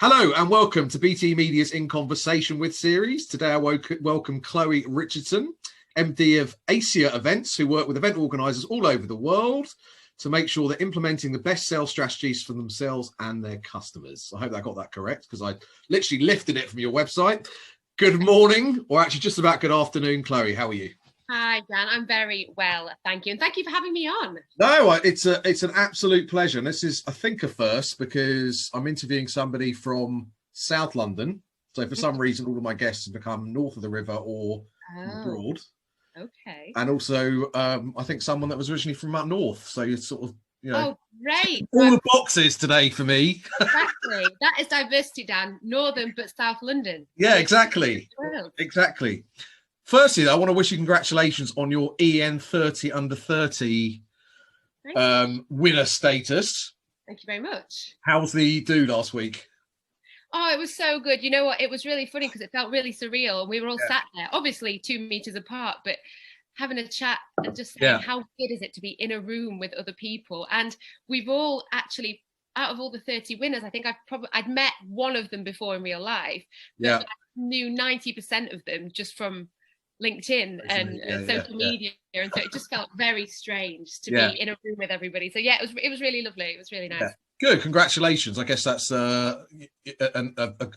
Hello and welcome to BT Media's In Conversation With series. Today I welcome Chloe Richardson, MD of Acier Events, who work with event organisers all over the world to make sure they're implementing the best sales strategies for themselves and their customers. I hope I got that correct because I literally lifted it from your website. Good morning, or actually just about good afternoon, Chloe. How are you? Hi, Dan. I'm very well, thank you. And thank you for having me on. No, it's an absolute pleasure. And this is, I think, a first because I'm interviewing somebody from South London. So for some reason, all of my guests have become north of the river or abroad. Okay. And also, I think someone that was originally from up north. So you're sort of, oh, great. All the boxes today for me. Exactly. That is diversity, Dan. Northern, but South London. Yeah, exactly. Exactly. Firstly, I want to wish you congratulations on your EN30 under 30 winner status. Thank you very much. How was the do last week? Oh, it was so good. You know what? It was really funny because it felt really surreal. And we were all sat there, obviously 2 meters apart, but having a chat and just saying how good is it to be in a room with other people. And we've all actually, out of all the 30 winners, I think I'd met one of them before in real life. But I knew 90% of them just from LinkedIn and social media, and so it just felt very strange to be in a room with everybody. So yeah, it was really lovely. It was really nice. Good, congratulations. I guess that's an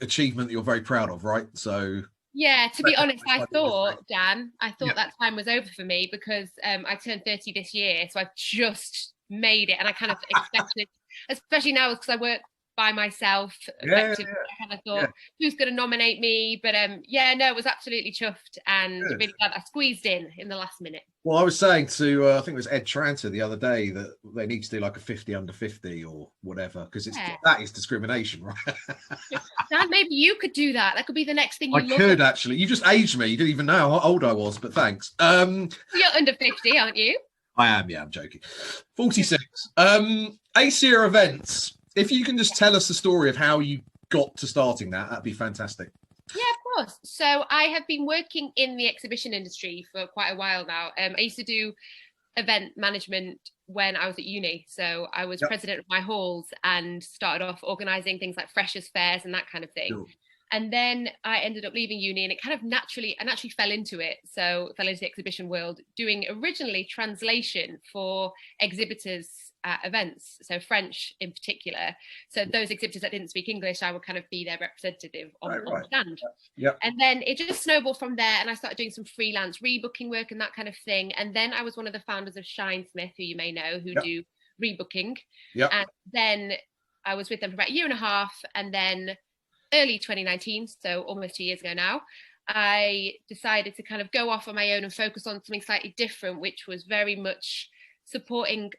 achievement that you're very proud of, right? So yeah, to be honest, I thought that time was over for me because I turned 30 this year, so I've just made it, and I kind of expected, especially now because I work by myself, I kind of thought, who's going to nominate me? But no, it was absolutely chuffed and really glad I squeezed in the last minute. Well, I was saying to I think it was Ed Tranter the other day that they need to do like a 50 under 50 or whatever, because that is discrimination, right? Dan, maybe you could do that. That could be the next thing I could actually. You just aged me. You didn't even know how old I was, but thanks. You're under 50, aren't you? I am, yeah, I'm joking. 46. Acier Events. If you can just tell us the story of how you got to starting that'd be fantastic. Yeah, of course. So I have been working in the exhibition industry for quite a while now. I used to do event management when I was at uni. So I was president of my halls and started off organising things like freshers' fairs and that kind of thing. Sure. And then I ended up leaving uni, and it kind of naturally fell into it. So fell into the exhibition world, doing originally translation for exhibitors at events, so French in particular. So those exhibitors that didn't speak English, I would kind of be their representative on the stand. And then it just snowballed from there, and I started doing some freelance rebooking work and that kind of thing. And then I was one of the founders of Shine Smith, who you may know, who do rebooking. And then I was with them for about a year and a half, and then early 2019, so almost 2 years ago now, I decided to kind of go off on my own and focus on something slightly different, which was very much supporting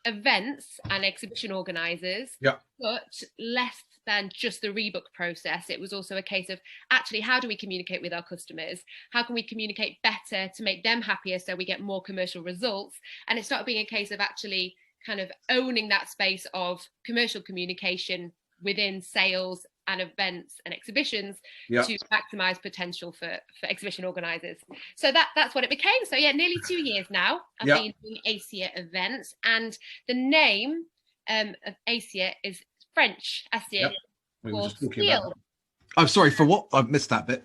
events and exhibition organisers, but less than just the rebook process. It was also a case of actually, how do we communicate with our customers? How can we communicate better to make them happier so we get more commercial results? And it started being a case of actually kind of owning that space of commercial communication within sales and events and exhibitions to maximize potential for exhibition organizers. So that's what it became. So yeah, nearly 2 years now I've been doing Acier Events, and the name of Acier is French, Acier, for steel. I'm sorry, for what? I missed that bit.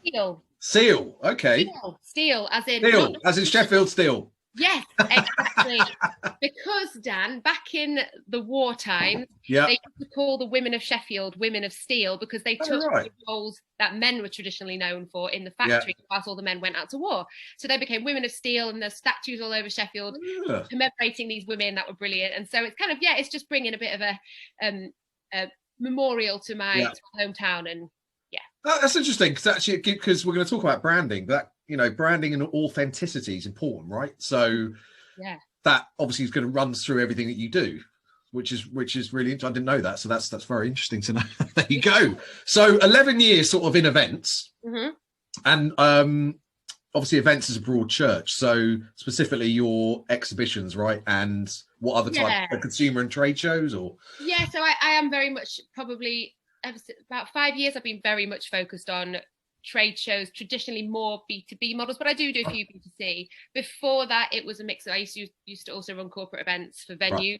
Steel, okay. Steel, as in Sheffield Steel. Yes, exactly. Because, Dan, back in the wartime, they used to call the women of Sheffield women of steel because they took the roles that men were traditionally known for in the factory whilst all the men went out to war. So they became women of steel, and there's statues all over Sheffield commemorating these women that were brilliant. And so it's kind of, it's just bringing a bit of a memorial to my hometown. And that's interesting because we're going to talk about branding, but branding and authenticity is important, right? So that obviously is going to run through everything that you do, which is really interesting. I didn't know that, so that's very interesting to know. There you go. So 11 years sort of in events, and obviously events is a broad church. So specifically your exhibitions, right? And what other types of consumer and trade shows, or so I am very much probably about 5 years. I've been very much focused on trade shows, traditionally more B2B models, but I do a few B2C. Before that, it was a mix. I used to also run corporate events for venues.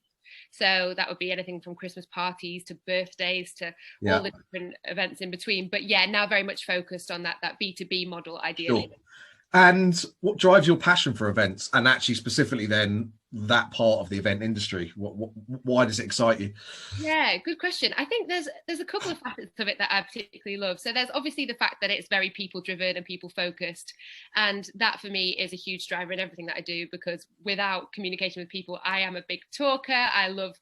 So that would be anything from Christmas parties to birthdays to all the different events in between. But yeah, now very much focused on that B2B model, ideally. Sure. And what drives your passion for events, and actually specifically then that part of the event industry? Why does it excite you? Yeah, good question. I think there's a couple of facets of it that I particularly love. So there's obviously the fact that it's very people driven and people focused, and that for me is a huge driver in everything that I do, because without communication with people, I am a big talker. I love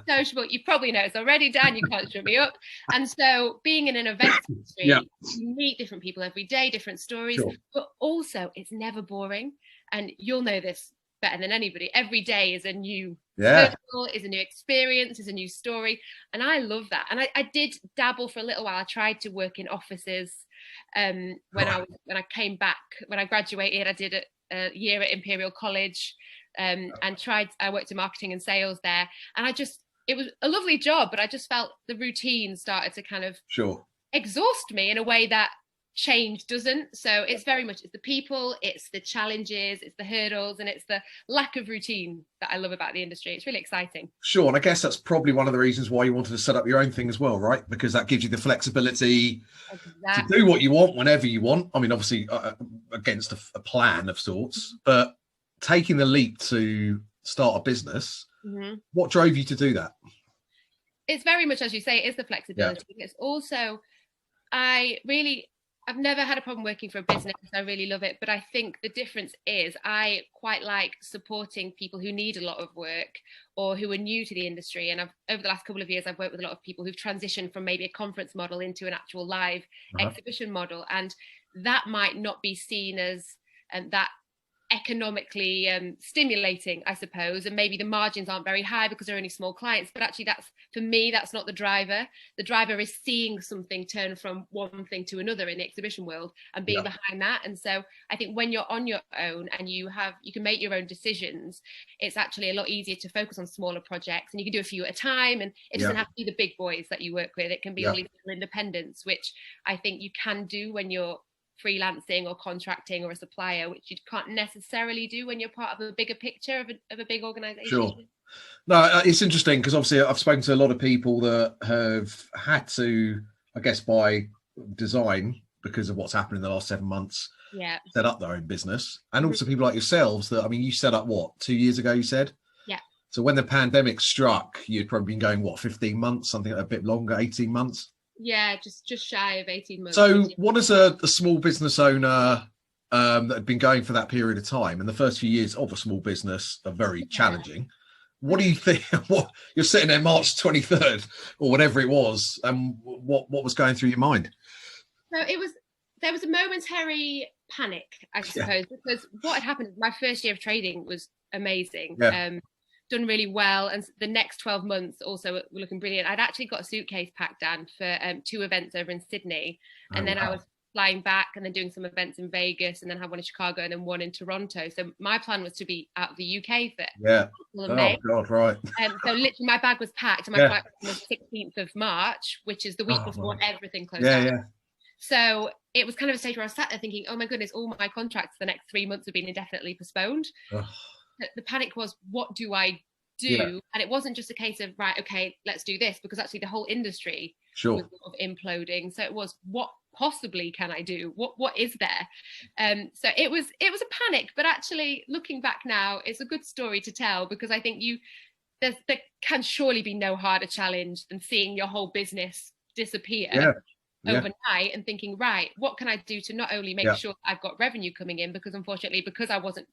sociable. You probably know it's already, Dan. You can't shut me up. And so being in an event industry, you meet different people every day, different stories, but also it's never boring. And you'll know this better than anybody. Every day is a new circle, is a new experience, is a new story, and I love that. And I did dabble for a little while. I tried to work in offices when I came back, when I graduated. I did a year at Imperial College and I worked in marketing and sales there, and it was a lovely job, but I just felt the routine started to kind of exhaust me in a way that change doesn't. So it's very much, it's the people, it's the challenges, it's the hurdles, and it's the lack of routine that I love about the industry. It's really exciting. Sure. And I guess that's probably one of the reasons why you wanted to set up your own thing as well, right? Because that gives you the flexibility to do what you want whenever you want. I mean, obviously against a plan of sorts, but taking the leap to start a business, what drove you to do that? It's very much, as you say, it's the flexibility. It's also, I've never had a problem working for a business. I really love it. But I think the difference is I quite like supporting people who need a lot of work or who are new to the industry. And over the last couple of years, I've worked with a lot of people who've transitioned from maybe a conference model into an actual live exhibition model. And that might not be seen as that economically stimulating, I suppose, and maybe the margins aren't very high because they're only small clients, but actually for me that's not the driver. The driver is seeing something turn from one thing to another in the exhibition world and being behind that. And so I think when you're on your own and you can make your own decisions, it's actually a lot easier to focus on smaller projects, and you can do a few at a time, and it doesn't have to be the big boys that you work with. It can be all these little independents, which I think you can do when you're freelancing or contracting or a supplier, which you can't necessarily do when you're part of a bigger picture of a big organization. Sure. No, it's interesting because obviously I've spoken to a lot of people that have had to, I guess by design, because of what's happened in the last 7 months, set up their own business. And also people like yourselves that, I mean, you set up 2 years ago, you said? Yeah. So when the pandemic struck, you'd probably been going, 15 months, something a bit longer, 18 months? Yeah, just shy of 18 months. So what is a small business owner that had been going for that period of time, and the first few years of a small business are very challenging. What do you think? What you're sitting there March 23rd or whatever it was, and what was going through your mind? So there was a momentary panic, I suppose, because what had happened, my first year of trading was amazing. Done really well, and the next 12 months also were looking brilliant. I'd actually got a suitcase packed, Dan, for 2 events over in Sydney, and then I was flying back and then doing some events in Vegas, and then had one in Chicago and then one in Toronto. So my plan was to be out of the UK for May. God, right. So literally my bag was packed, and my flight was the 16th of March, which is the week before everything closed down. So it was kind of a stage where I was sat there thinking, oh my goodness, all my contracts for the next 3 months have been indefinitely postponed. The panic was, what do I do? And it wasn't just a case of, right, okay, let's do this, because actually the whole industry was sort of imploding. So it was, what possibly can I do? What is there? So it was a panic, but actually looking back now, it's a good story to tell, because I think there can surely be no harder challenge than seeing your whole business disappear overnight and thinking, right, what can I do to not only make sure I've got revenue coming in, because unfortunately, because I wasn't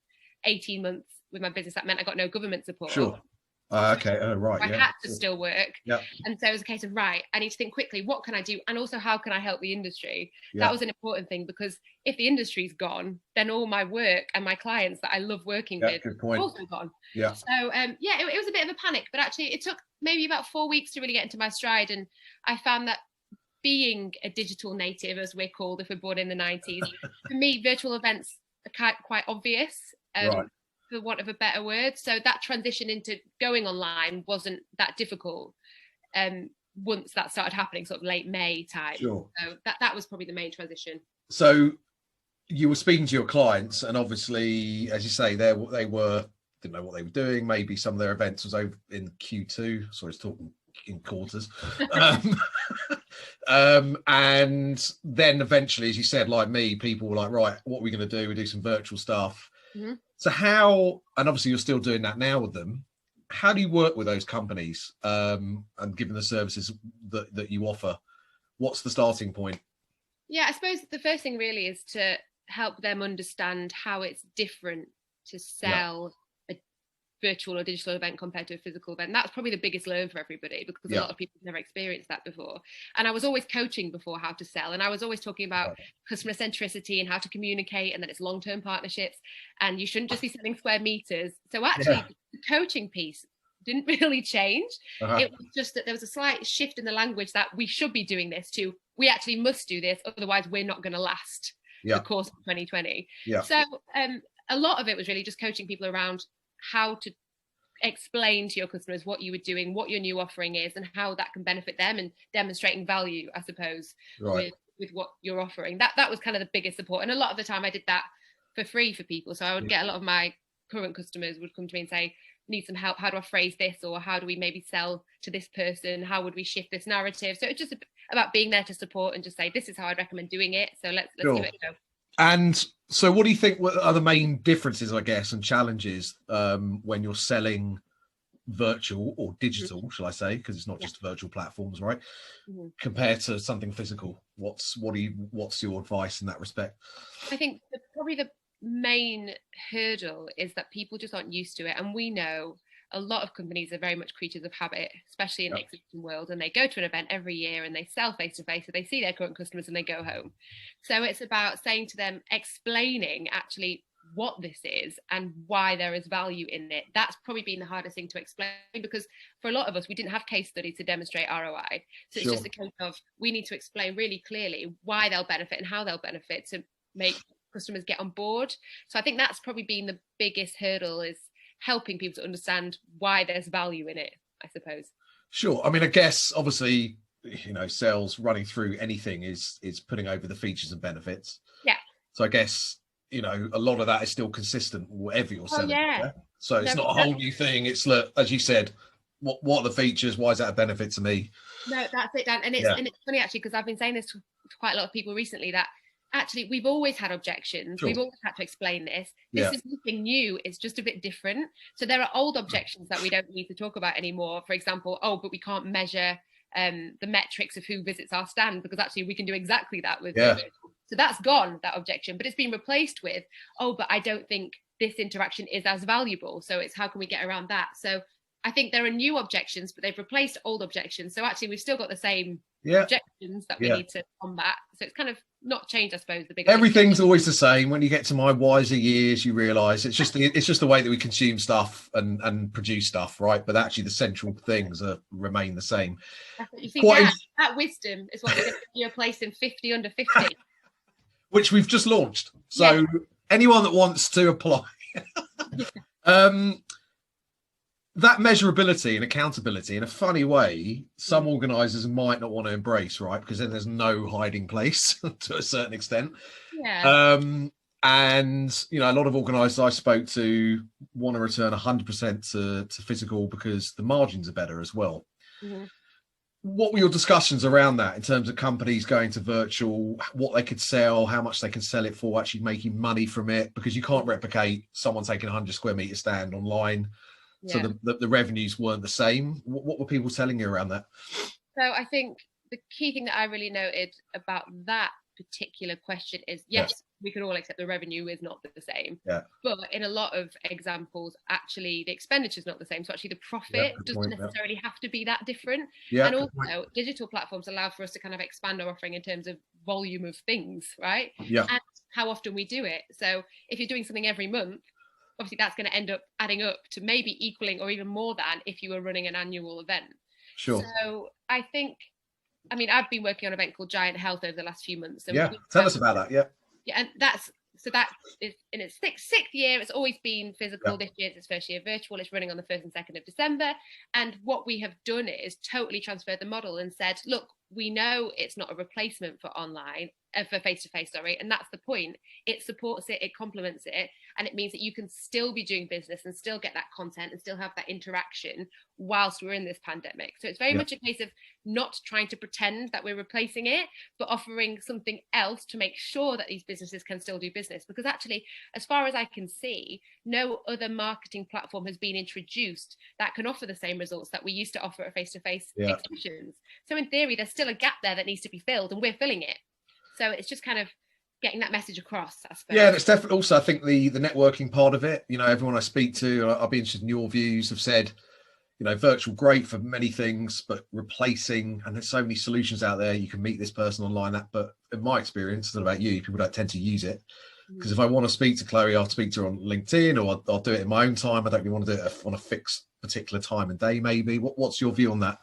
18 months with my business, that meant I got no government support. Okay. Right. I had to still work. And so it was a case of, right, I need to think quickly, what can I do? And also, how can I help the industry? That was an important thing, because if the industry's gone, then all my work and my clients that I love working with are also gone. So it was a bit of a panic, but actually it took maybe about 4 weeks to really get into my stride. And I found that being a digital native, as we're called if we're born in the 90s, for me, virtual events are quite obvious. For want of a better word. So that transition into going online wasn't that difficult once that started happening, sort of late May time. So that was probably the main transition. So you were speaking to your clients, and obviously, as you say, they were didn't know what they were doing. Maybe some of their events was over in Q2. Sorry, it's talking in quarters. And then eventually, as you said, like me, people were like, right, what are we going to do? We do some virtual stuff. So how, and obviously you're still doing that now with them, how do you work with those companies, and given the services that you offer, what's the starting point? Yeah, I suppose the first thing really is to help them understand how it's different to sell a virtual or digital event compared to a physical event. That's probably the biggest learn for everybody, because a lot of people have never experienced that before. And I was always coaching before how to sell, and I was always talking about customer centricity and how to communicate, and that it's long-term partnerships, and you shouldn't just be selling square meters. So actually the coaching piece didn't really change. It was just that there was a slight shift in the language that we should be doing this to, we actually must do this, otherwise we're not going to last the course of 2020. So a lot of it was really just coaching people around how to explain to your customers what you were doing, what your new offering is, and how that can benefit them, and demonstrating value, I suppose, with what you're offering. That was kind of the biggest support. And a lot of the time I did that for free for people. So I would get a lot of my current customers would come to me and say, need some help, how do I phrase this, or how do we maybe sell to this person, how would we shift this narrative? So it's just about being there to support and just say, this is how I'd recommend doing it, so let's give it a go. And so what do you think are the main differences, I guess, and challenges when you're selling virtual or digital, shall I say, because it's not just virtual platforms, right, compared to something physical? What's your advice in that respect? I think probably the main hurdle is that people just aren't used to it, and we know a lot of companies are very much creatures of habit, especially in the exhibition world, and they go to an event every year and they sell face to face, so they see their current customers and they go home. So it's about saying to them, explaining actually what this is and why there is value in it. That's probably been the hardest thing to explain, because for a lot of us, we didn't have case studies to demonstrate ROI. So it's just a case of, we need to explain really clearly why they'll benefit and how they'll benefit to make customers get on board. So I think that's probably been the biggest hurdle, is helping people to understand why there's value in it, I suppose. Sure. I mean, I guess obviously, sales running through anything is putting over the features and benefits. Yeah. So I guess, a lot of that is still consistent whatever you're selling. So it's not a whole new thing. It's, look, as you said, what are the features? Why is that a benefit to me? No, that's it, Dan. And it's funny actually, because I've been saying this to quite a lot of people recently, that actually we've always had objections. We've always had to explain this. This is nothing new. It's just a bit different. So there are old objections that we don't need to talk about anymore. For example, but we can't measure the metrics of who visits our stand, because actually we can do exactly that with so that's gone, that objection, but it's been replaced with, but I don't think this interaction is as valuable, so it's how can we get around that? So I think there are new objections, but they've replaced old objections. So actually we've still got the same objections that we need to combat. So it's kind of not changed, I suppose. Everything's always the same. When you get to my wiser years, you realise it's just the way that we consume stuff and produce stuff, right? But actually the central things remain the same. You see, that wisdom is what we're going to give you a place in 50 under 50. Which we've just launched. So anyone that wants to apply. That measurability and accountability, in a funny way, some organisers might not want to embrace, right? Because then there's no hiding place to a certain extent. And, a lot of organisers I spoke to want to return 100% to physical because the margins are better as well. What were your discussions around that in terms of companies going to virtual, what they could sell, how much they can sell it for, actually making money from it? Because you can't replicate someone taking a 100 square metre stand online. So the revenues weren't the same. What were people telling you around that? So I think the key thing that I really noted about that particular question is, yes, we can all accept the revenue is not the same. But in a lot of examples, actually, the expenditure is not the same. So actually the profit doesn't necessarily have to be that different. And also digital platforms allow for us to kind of expand our offering in terms of volume of things, right? And how often we do it. So if you're doing something every month, obviously that's going to end up adding up to maybe equaling or even more than if you were running an annual event. So I think, I've been working on an event called Giant Health over the last few months. So tell us about that. And that is in its sixth year. It's always been physical. This year it's its first year virtual. It's running on the 1st and 2nd of December. And what we have done is totally transferred the model and said, look, we know it's not a replacement for online. for face-to-face, sorry. And that's the point. It supports it, it complements it, and it means that you can still be doing business and still get that content and still have that interaction whilst we're in this pandemic. So it's very much a case of not trying to pretend that we're replacing it, but offering something else to make sure that these businesses can still do business. Because actually, as far as I can see, no other marketing platform has been introduced that can offer the same results that we used to offer at face-to-face exhibitions. So in theory, there's still a gap there that needs to be filled, and we're filling it. So it's just kind of getting that message across, I suppose. Yeah, and it's definitely also, I think, the networking part of it. You know, everyone I speak to, I'll be interested in your views, have said, you know, virtual great for many things, but replacing, and there's so many solutions out there. You can meet this person online, but in my experience, it's not about you, people don't tend to use it. Because if I want to speak to Chloe, I'll speak to her on LinkedIn, or I'll do it in my own time. I don't really want to do it on a fixed particular time and day, maybe. What's your view on that?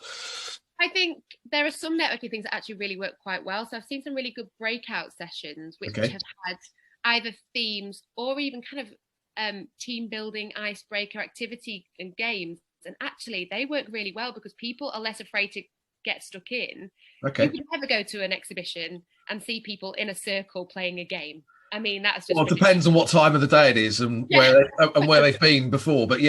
I think there are some networking things that actually really work quite well. So I've seen some really good breakout sessions which have had either themes or even kind of team building, icebreaker activity and games. And actually they work really well because people are less afraid to get stuck in. You can never go to an exhibition and see people in a circle playing a game. I mean, that's just... Well, it depends on what time of the day it is and where they've been before, but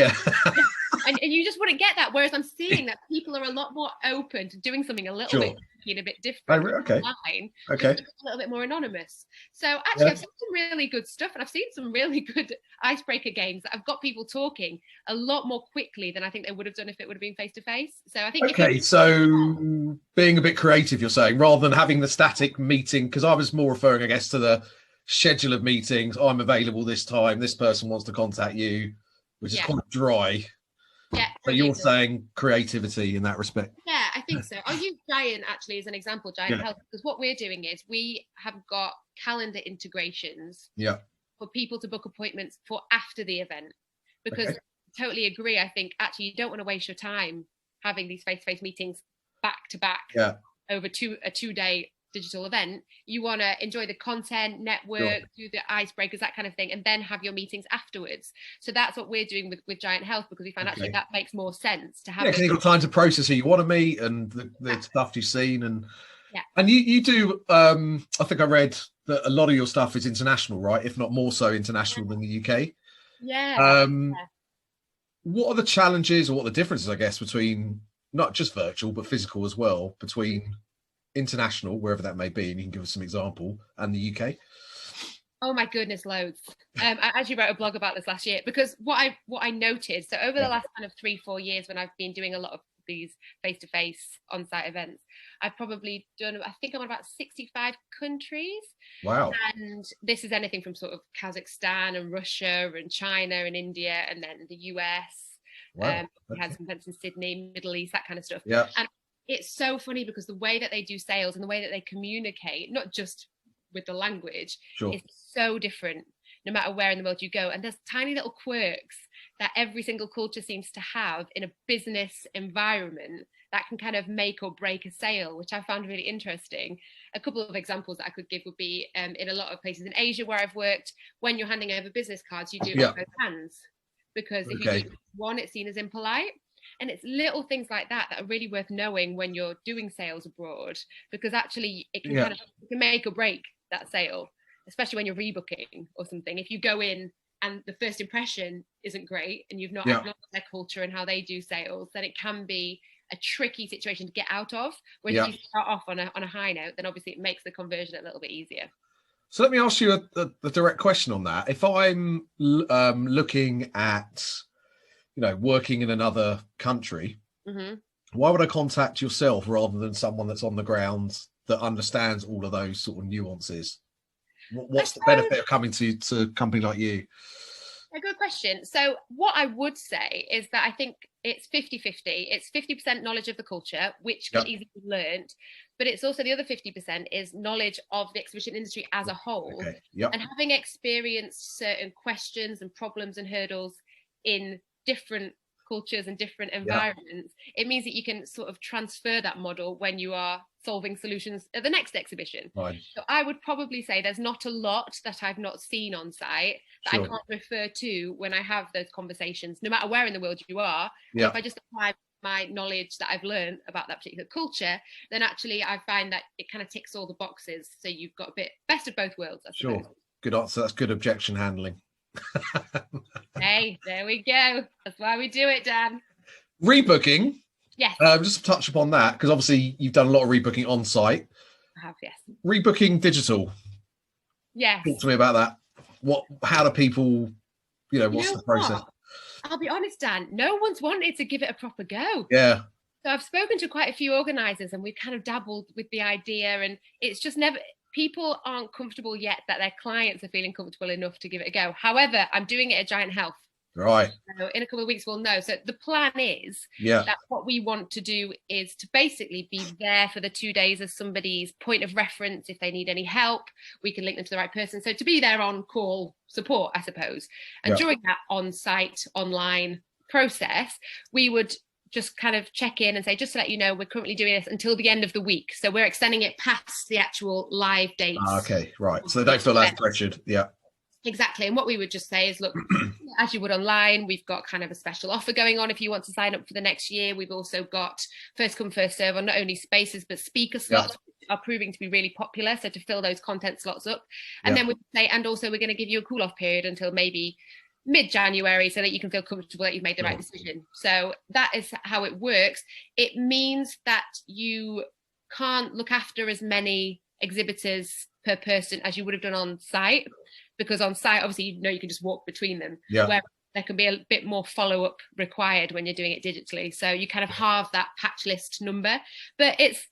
And you just wouldn't get that. Whereas I'm seeing that people are a lot more open to doing something a little bit a bit different online, a little bit more anonymous. So actually, I've seen some really good stuff, and I've seen some really good icebreaker games that have got people talking a lot more quickly than I think they would have done if it would have been face to face. So I think so being a bit creative, you're saying, rather than having the static meeting, because I was more referring, I guess, to the schedule of meetings. I'm available this time. This person wants to contact you, which is quite dry. Yeah. But you're saying creativity in that respect. Yeah, I think so. I'll use Giant actually as an example, Giant Health, because what we're doing is we have got calendar integrations for people to book appointments for after the event. Because I totally agree. I think actually you don't want to waste your time having these face-to-face meetings back to back over a 2-day digital event. You want to enjoy the content, network, do the icebreakers, that kind of thing, and then have your meetings afterwards. So that's what we're doing with Giant Health, because we find actually that makes more sense to have. Because you've got time to process who you want to meet and the stuff you've seen, and you do. I think I read that a lot of your stuff is international, right? If not more so international than the UK. What are the challenges, or what are the differences, I guess, between not just virtual but physical as well, between international, wherever that may be, and you can give us some example, and the UK? Oh my goodness, loads. I actually wrote a blog about this last year, because what I noticed, so over the last kind of 3-4 years when I've been doing a lot of these face-to-face on-site events, I've probably done, I think I'm on about 65 countries. Wow. And this is anything from sort of Kazakhstan and Russia and China and India, and then the US. Wow. We had some events in Sydney, Middle East, that kind of stuff. Yeah. And it's so funny because the way that they do sales and the way that they communicate, not just with the language, is so different no matter where in the world you go. And there's tiny little quirks that every single culture seems to have in a business environment that can kind of make or break a sale, which I found really interesting. A couple of examples that I could give would be in a lot of places in Asia where I've worked, when you're handing over business cards, you do it with both hands, because if you do one, it's seen as impolite. And it's little things like that that are really worth knowing when you're doing sales abroad, because actually it can it can make or break that sale, especially when you're rebooking or something. If you go in and the first impression isn't great and you've not acknowledged their culture and how they do sales, then it can be a tricky situation to get out of. Whereas if you start off on a high note, then obviously it makes the conversion a little bit easier. So let me ask you a direct question on that. If I'm looking at, working in another country, why would I contact yourself rather than someone that's on the ground that understands all of those sort of nuances? What's the benefit of coming to a company like you? A good question. So what I would say is that I think it's 50-50. It's 50% knowledge of the culture, which can easily be learned, but it's also the other 50% is knowledge of the exhibition industry as a whole. And having experienced certain questions and problems and hurdles in different cultures and different environments, it means that you can sort of transfer that model when you are solving solutions at the next exhibition. So I would probably say there's not a lot that I've not seen on site that I can't refer to when I have those conversations, no matter where in the world you are. If I just apply my knowledge that I've learned about that particular culture, then actually I find that it kind of ticks all the boxes. So you've got a bit best of both worlds, I suppose. Sure. Good answer. That's good objection handling. Hey, there we go. That's why we do it, Dan. Rebooking. Yes. Just touch upon that, because obviously you've done a lot of rebooking on site. I have, yes. Rebooking digital. Yes. Talk to me about that. How do people, what's the process? I'll be honest, Dan, no one's wanted to give it a proper go. Yeah. So I've spoken to quite a few organisers and we've kind of dabbled with the idea, and it's just never, people aren't comfortable yet that their clients are feeling comfortable enough to give it a go. However, I'm doing it at Giant Health. Right. So in a couple of weeks, we'll know. So the plan is that what we want to do is to basically be there for the 2 days as somebody's point of reference. If they need any help, we can link them to the right person. So to be there on call support, I suppose. And during that on-site, online process, we would just kind of check in and say, just to let you know, we're currently doing this until the end of the week. So we're extending it past the actual live dates. Okay, right. So they don't feel as pressured. Yeah. Exactly. And what we would just say is, look, as you would online, we've got kind of a special offer going on if you want to sign up for the next year. We've also got first come, first serve on not only spaces, but speaker slots, which are proving to be really popular. So to fill those content slots up. And then we say, and also we're going to give you a cool off period until maybe mid-January so that you can feel comfortable that you've made the right decision. So that is how it works. It means that you can't look after as many exhibitors per person as you would have done on site, because on site, obviously, you can just walk between them. Where there can be a bit more follow-up required when you're doing it digitally. So you kind of halve that patch list number, but it's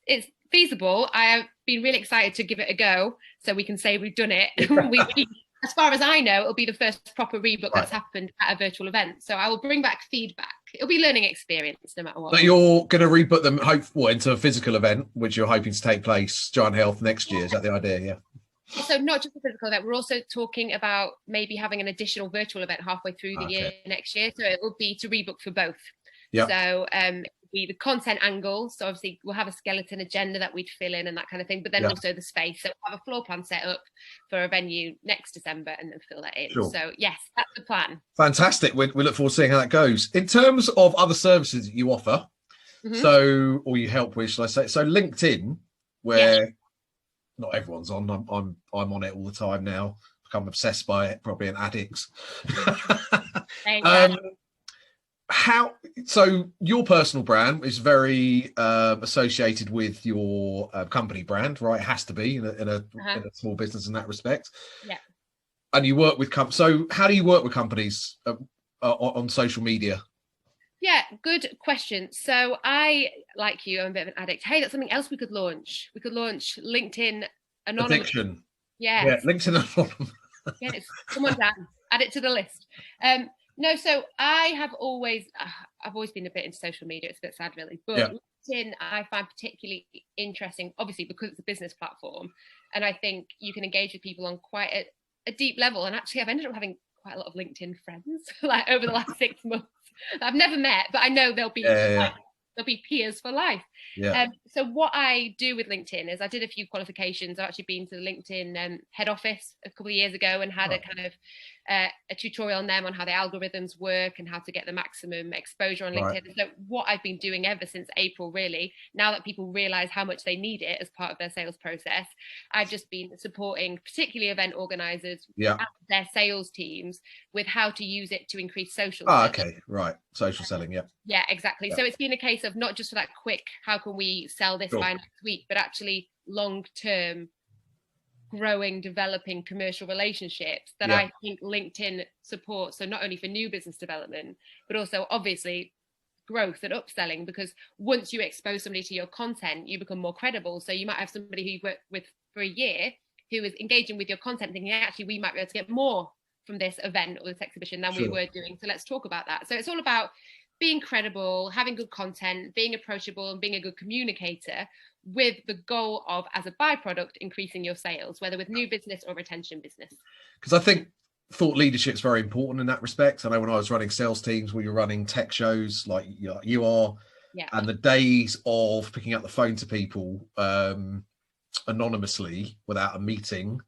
feasible. I have been really excited to give it a go, so we can say we've done it. As far as I know, it'll be the first proper rebook that's happened at a virtual event. So I will bring back feedback. It'll be learning experience no matter what. So you're going to rebook them into a physical event, which you're hoping to take place, Giant Health, next year. Is that the idea? Yeah. So not just a physical event, we're also talking about maybe having an additional virtual event halfway through the year next year. So it will be to rebook for both. Yeah. So be the content angle. So obviously we'll have a skeleton agenda that we'd fill in and that kind of thing, but then also the space. So we'll have a floor plan set up for a venue next December and then fill that in. Sure. So yes, that's the plan. Fantastic. We look forward to seeing how that goes. In terms of other services that you offer, or you help with, shall I say, so LinkedIn, where not everyone's on. I'm on it all the time now. Become obsessed by it, probably an addict. So your personal brand is very associated with your company brand, right? It has to be in a small business in that respect. Yeah. And you work with so how do you work with companies on social media? Yeah, good question. So I, like you, I'm a bit of an addict. Hey, that's something else we could launch. We could launch LinkedIn Anonymous. Addiction. Yes. Yeah, LinkedIn Anonymous. Yes, come on, Dan. Add it to the list. No, so I've always been a bit into social media. It's a bit sad, really. But LinkedIn, I find particularly interesting, obviously, because it's a business platform. And I think you can engage with people on quite a deep level. And actually, I've ended up having quite a lot of LinkedIn friends, like over the last 6 months. I've never met, but I know they'll be peers for life. Yeah. So what I do with LinkedIn is I did a few qualifications. I've actually been to the LinkedIn head office a couple of years ago and had a kind of a tutorial on them on how the algorithms work and how to get the maximum exposure on LinkedIn. So what I've been doing ever since April, really, now that people realize how much they need it as part of their sales process, I've just been supporting particularly event organizers and their sales teams with how to use it to increase social selling. Okay, right. Social selling, Yeah, exactly. So it's been a case of not just for that quick, how can we sell this by next week, but actually long-term growing, developing commercial relationships that I think LinkedIn supports. So not only for new business development, but also obviously growth and upselling, because once you expose somebody to your content, you become more credible. So you might have somebody who you've worked with for a year who is engaging with your content thinking, actually, we might be able to get more from this event or this exhibition than we were doing. So let's talk about that. So it's all about being credible, having good content, being approachable and being a good communicator, with the goal of, as a byproduct, increasing your sales, whether with new business or retention business. Because I think thought leadership is very important in that respect. I know when I was running sales teams, we were running tech shows like you are, and the days of picking up the phone to people anonymously without a meeting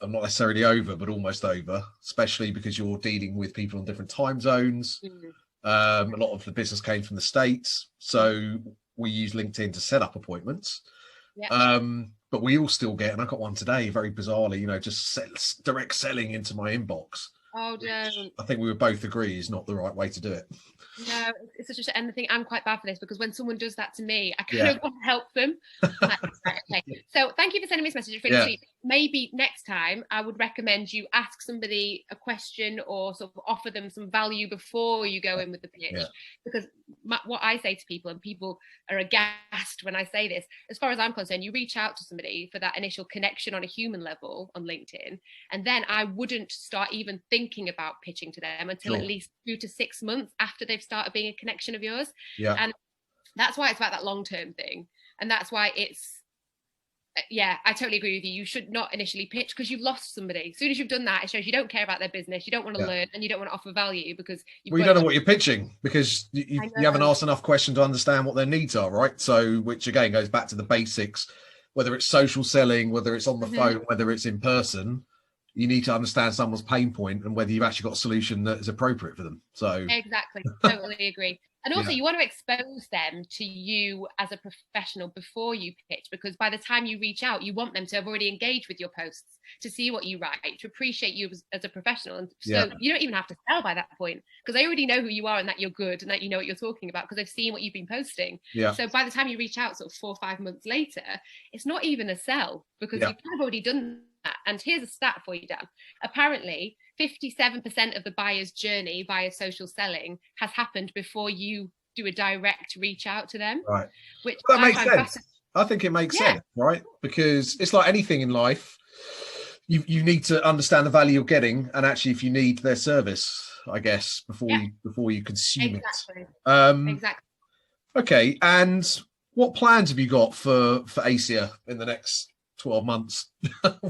are not necessarily over, but almost over, especially because you're dealing with people on different time zones. A lot of the business came from the States, so we use LinkedIn to set up appointments. Yeah. But we all still get, and I got one today, very bizarrely, just direct selling into my inbox. Oh, don't. I think we would both agree is not the right way to do it. No, it's such a, and the thing, I'm quite bad for this, because when someone does that to me, I kind of want to help them. Like, right, okay. So thank you for sending me this message. It's really sweet. Maybe next time I would recommend you ask somebody a question or sort of offer them some value before you go in with the pitch. Because what I say to people, and people are aghast when I say this, as far as I'm concerned, you reach out to somebody for that initial connection on a human level on LinkedIn, and then I wouldn't start even thinking about pitching to them until at least 2 to 6 months after they've started being a connection of yours. And that's why it's about that long-term thing, and that's why it's I totally agree with you. You should not initially pitch, because you've lost somebody. As soon as you've done that, it shows you don't care about their business, you don't want to learn, and you don't want to offer value, because you don't know what you're pitching, because you haven't asked enough questions to understand what their needs are, right? So, which again goes back to the basics, whether it's social selling, whether it's on the phone, whether it's in person. You need to understand someone's pain point and whether you've actually got a solution that is appropriate for them. So exactly, totally agree. And also you want to expose them to you as a professional before you pitch, because by the time you reach out, you want them to have already engaged with your posts, to see what you write, to appreciate you as a professional. And so you don't even have to sell by that point, because they already know who you are and that you're good and that you know what you're talking about, because they've seen what you've been posting. So by the time you reach out sort of 4 or 5 months later, it's not even a sell, because you've kind of already done that. And here's a stat for you, Dan. Apparently 57% of the buyer's journey via social selling has happened before you do a direct reach out to them. Right. Which that makes sense. I think it makes sense, right? Because it's like anything in life. You need to understand the value you're getting, and actually if you need their service, I guess, before you consume it. Exactly. Okay. And what plans have you got for Acier in the next 12 months?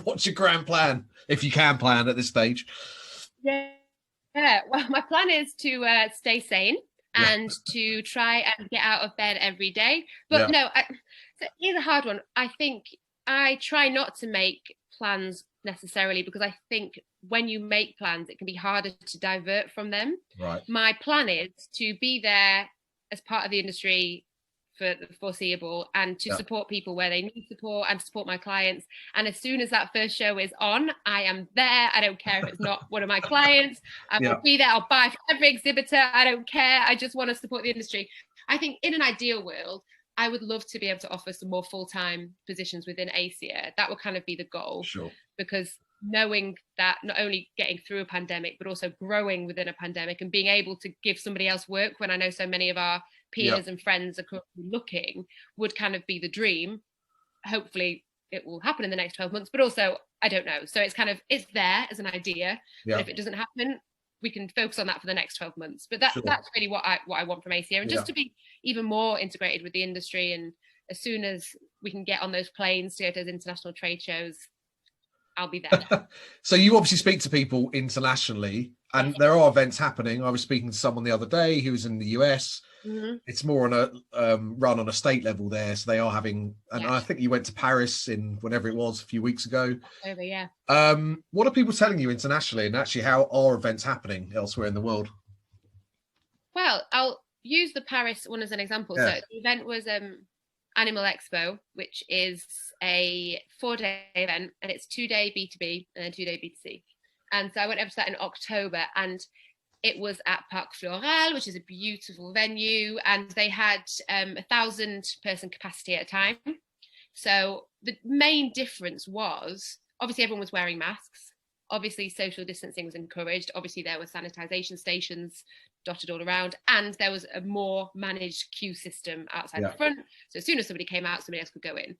What's your grand plan, if you can plan at this stage? Well, my plan is to stay sane and to try and get out of bed every day. But no, so here's a hard one. I think I try not to make plans necessarily, because I think when you make plans, it can be harder to divert from them. Right. My plan is to be there as part of the industry for the foreseeable, and to support people where they need support, and to support my clients. And as soon as that first show is on, I am there. I don't care if it's not one of my clients. I will be there. I'll buy for every exhibitor. I don't care. I just want to support the industry. I think in an ideal world, I would love to be able to offer some more full-time positions within Acier. That would kind of be the goal. Sure. Because knowing that not only getting through a pandemic, but also growing within a pandemic and being able to give somebody else work, when I know so many of our peers and friends are currently looking, would kind of be the dream. Hopefully it will happen in the next 12 months, but also I don't know. So it's there as an idea. But if it doesn't happen, we can focus on that for the next 12 months. But that's really what I want from Acier, and just to be even more integrated with the industry. And as soon as we can get on those planes to go to those international trade shows, I'll be there. So you obviously speak to people internationally, and there are events happening. I was speaking to someone the other day who was in the US. It's more on a run on a state level there, so they are having, and I think you went to Paris in whenever it was a few weeks ago. What are people telling you internationally, and actually how are events happening elsewhere in the world? Well, I'll use the Paris one as an example. So the event was Animal Expo, which is a 4-day event, and it's 2-day B2B and a 2-day B2C. And so I went over to that in October, and it was at Parc Floral, which is a beautiful venue, and they had 1,000-person capacity at a time. So the main difference was, obviously everyone was wearing masks. Obviously social distancing was encouraged. Obviously there were sanitization stations dotted all around, and there was a more managed queue system outside the front. So as soon as somebody came out, somebody else could go in.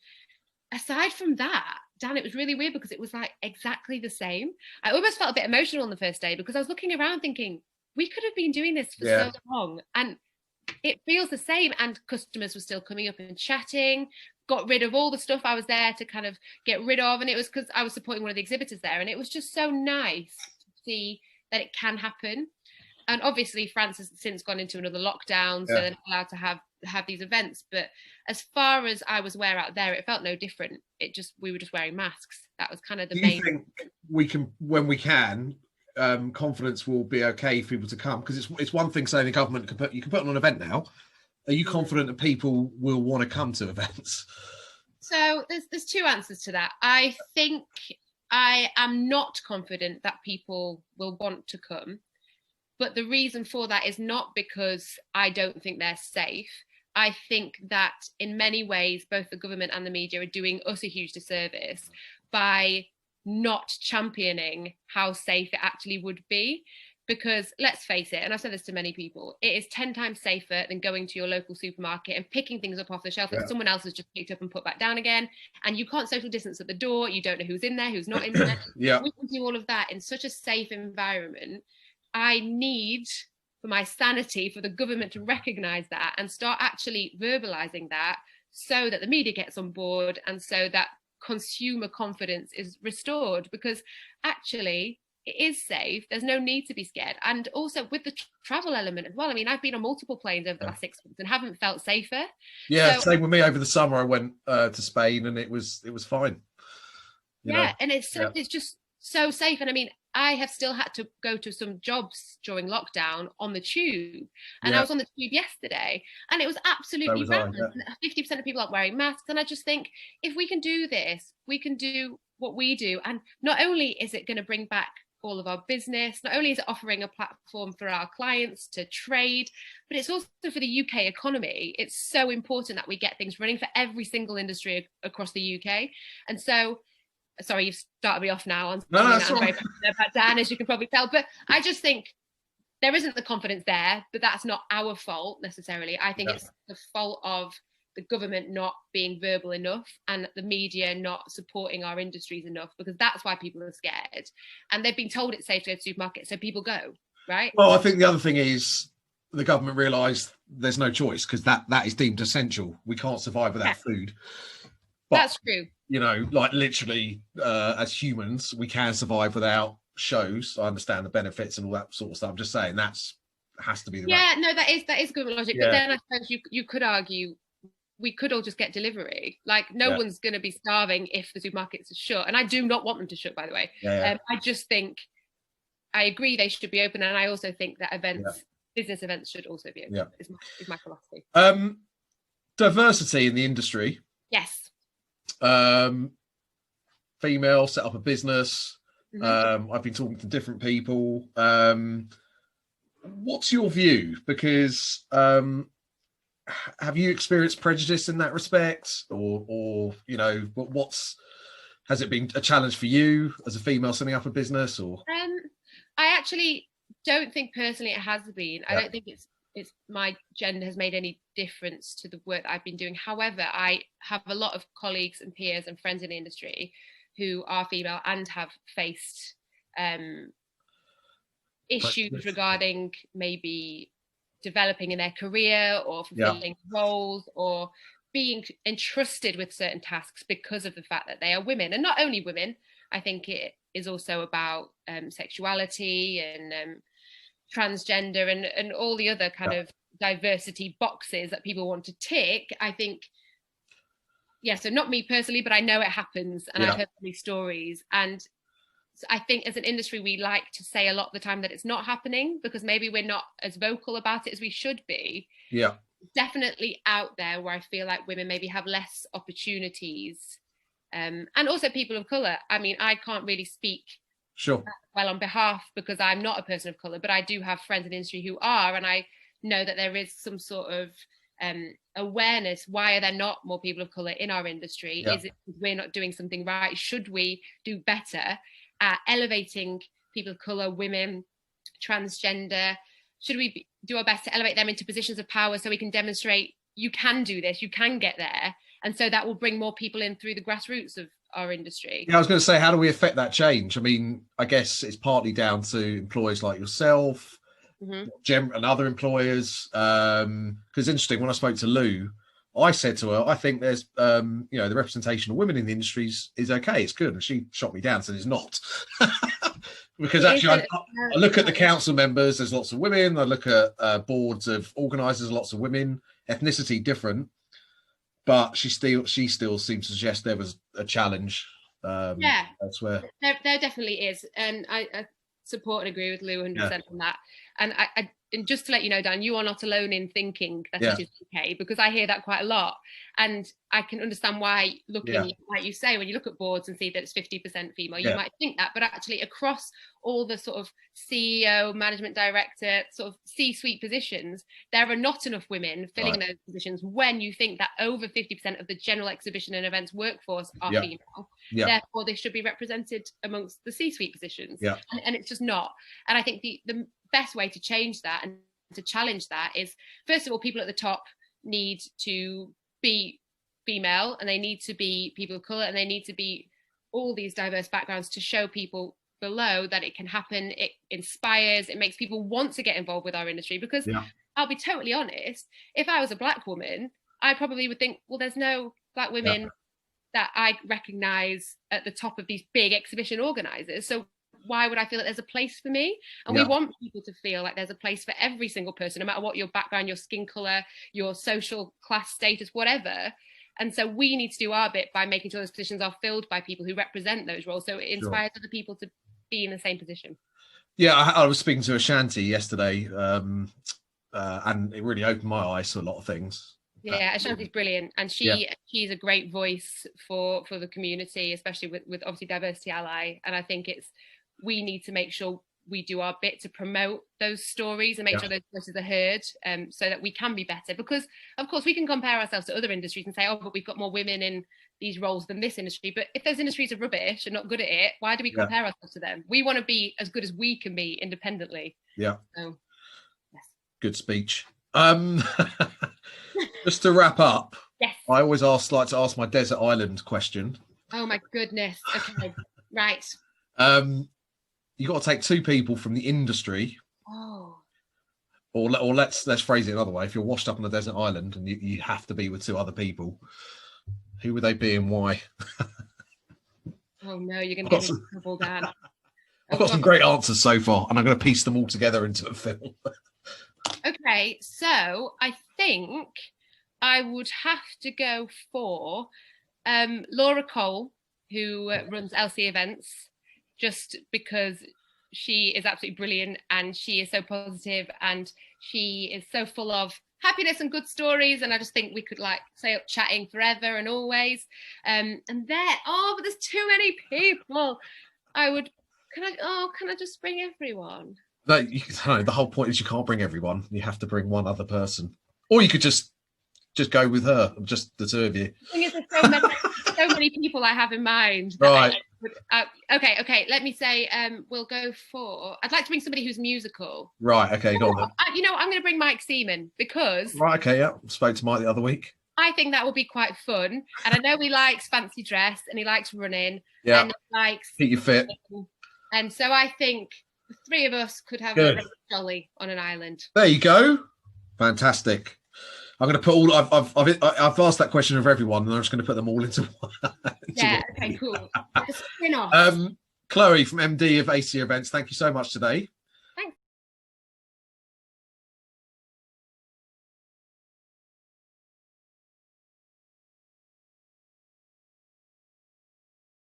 Aside from that, Dan, it was really weird, because it was like exactly the same. I almost felt a bit emotional on the first day, because I was looking around thinking, we could have been doing this for so long, and it feels the same. And customers were still coming up and chatting, got rid of all the stuff I was there to kind of get rid of. And it was because I was supporting one of the exhibitors there, and it was just so nice to see that it can happen. And obviously France has since gone into another lockdown, so they're not allowed to have these events. But as far as I was aware out there, it felt no different. We were just wearing masks. That was kind of the main. Do you think we can, when we can, confidence will be okay for people to come? Because it's one thing saying the government you can put on an event now. Are you confident that people will want to come to events? So there's two answers to that. I think I am not confident that people will want to come, but the reason for that is not because I don't think they're safe. I think that in many ways, both the government and the media are doing us a huge disservice by not championing how safe it actually would be. Because let's face it, and I've said this to many people, it is 10 times safer than going to your local supermarket and picking things up off the shelf that someone else has just picked up and put back down again. And you can't social distance at the door. You don't know who's in there, who's not in there. We can do all of that in such a safe environment. I need, for my sanity, for the government to recognise that and start actually verbalising that so that the media gets on board and so that consumer confidence is restored. Because actually, it is safe. There's no need to be scared. And also with the travel element as well. I mean, I've been on multiple planes over the last 6 months and haven't felt safer. Yeah, so, same with me. Over the summer, I went to Spain and it was fine. You know? And it's just so safe. And I mean, I have still had to go to some jobs during lockdown on the tube. And I was on the tube yesterday and it was absolutely rammed. 50% of people aren't wearing masks. And I just think if we can do this, we can do what we do. And not only is it going to bring back all of our business, not only is it offering a platform for our clients to trade, but it's also for the UK economy. It's so important that we get things running for every single industry across the UK. And so, sorry, you've started me off now on something that I'm very passionate about, Dan, as you can probably tell, but I just think there isn't the confidence there, but that's not our fault necessarily. I think it's the fault of the government not being verbal enough and the media not supporting our industries enough, because that's why people are scared. And they've been told it's safe to go to supermarkets, so people go, right? Well, I think the other thing is the government realised there's no choice because that is deemed essential. We can't survive without food. But, that's true. You know, like literally as humans, we can survive without shows. I understand the benefits and all that sort of stuff. I'm just saying has to be the no, that is government logic. But then I suppose you could argue we could all just get delivery. Like no one's going to be starving if the supermarkets are shut. And I do not want them to shut, by the way. I just think, I agree they should be open. And I also think that business events should also be open, is my philosophy. Diversity in the industry. Yes. Female, set up a business. I've been talking to different people. What's your view? Because have you experienced prejudice in that respect, or you know, has it been a challenge for you as a female setting up a business? Or I actually don't think personally it has been. I don't think it's my gender has made any difference to the work that I've been doing. However, I have a lot of colleagues and peers and friends in the industry who are female and have faced issues regarding maybe developing in their career or fulfilling roles or being entrusted with certain tasks because of the fact that they are women. And not only women, I think it is also about sexuality and transgender and all the other kind of diversity boxes that people want to tick. I think, so not me personally, but I know it happens and I've heard many stories. And I think as an industry, we like to say a lot of the time that it's not happening because maybe we're not as vocal about it as we should be. Yeah. Definitely out there where I feel like women maybe have less opportunities. And also people of colour. I mean, I can't really speak well on behalf because I'm not a person of colour, but I do have friends in the industry who are, and I know that there is some sort of awareness. Why are there not more people of colour in our industry? Is it we're not doing something right? Should we do better at elevating people of colour, women, transgender? Should we do our best to elevate them into positions of power so we can demonstrate you can do this, you can get there? And so that will bring more people in through the grassroots of our industry. Yeah, I was going to say, how do we affect that change? I mean, I guess it's partly down to employers like yourself and other employers. Because it's interesting, when I spoke to Lou, I said to her, I think there's, the representation of women in the industries is okay, it's good. And she shot me down and said it's not. Because actually, I look at the council members, there's lots of women. I look at boards of organisers, lots of women, ethnicity different. But she still seems to suggest there was a challenge elsewhere. There definitely is. And support and agree with Lou 100% on that. And and just to let you know, Dan, you are not alone in thinking that it is okay, because I hear that quite a lot. And I can understand why, looking, like you say, when you look at boards and see that it's 50% female, you might think that, but actually across all the sort of CEO, management director, sort of C-suite positions, there are not enough women filling those positions when you think that over 50% of the general exhibition and events workforce are female. Therefore, they should be represented amongst the C-suite positions. And it's just not. And I think the best way to change that and to challenge that is, first of all, people at the top need to be female, and they need to be people of colour, and they need to be all these diverse backgrounds to show people below that it can happen. It inspires, it makes people want to get involved with our industry, because I'll be totally honest, if I was a black woman, I probably would think, well, there's no black women that I recognise at the top of these big exhibition organisers, so why would I feel that there's a place for me? And we want people to feel like there's a place for every single person, no matter what your background, your skin colour, your social class status, whatever. And so we need to do our bit by making sure those positions are filled by people who represent those roles, so it inspires other people to be in the same position. Yeah, I was speaking to Ashanti yesterday, and it really opened my eyes to a lot of things. Yeah, Ashanti's brilliant, and she's a great voice for the community, especially with obviously Diversity Ally. And I think we need to make sure we do our bit to promote those stories and make sure those voices are heard, so that we can be better. Because of course we can compare ourselves to other industries and say, oh, but we've got more women in these roles than this industry. But if those industries are rubbish and not good at it, why do we compare ourselves to them? We want to be as good as we can be independently. So, yes. Good speech. Just to wrap up, I always like to ask my desert island question. Oh my goodness. Okay. Right. You got to take two people from the industry. Or let's phrase it another way. If you're washed up on a desert island and you have to be with two other people, who would they be and why? Oh no, you're going to get me in trouble, Dan. I've got some great answers so far, and I'm going to piece them all together into a film. Okay, so I think I would have to go for Laura Cole, who runs Acier Events, just because she is absolutely brilliant and she is so positive and she is so full of happiness and good stories, and I just think we could stay up chatting forever and always. And but there's too many people. Can I just bring everyone? No, the whole point is you can't bring everyone. You have to bring one other person, or you could just go with her, just the two of you. The thing is, there's so many people I have in mind. Right. Okay. Let me say, we'll go for. I'd like to bring somebody who's musical. Right. Okay. Go on then. I'm going to bring Mike Seaman because. Right. Okay. Yeah. Spoke to Mike the other week. I think that will be quite fun, and I know he likes fancy dress and he likes running. Yeah. And he likes keep you fit. And so I think the three of us could have a jolly on an island. There you go. Fantastic. I'm going to put all. I've asked that question of everyone, and I'm just going to put them all into one. Okay, cool. Like a spin-off. Chloe from MD of Acier Events, thank you so much today.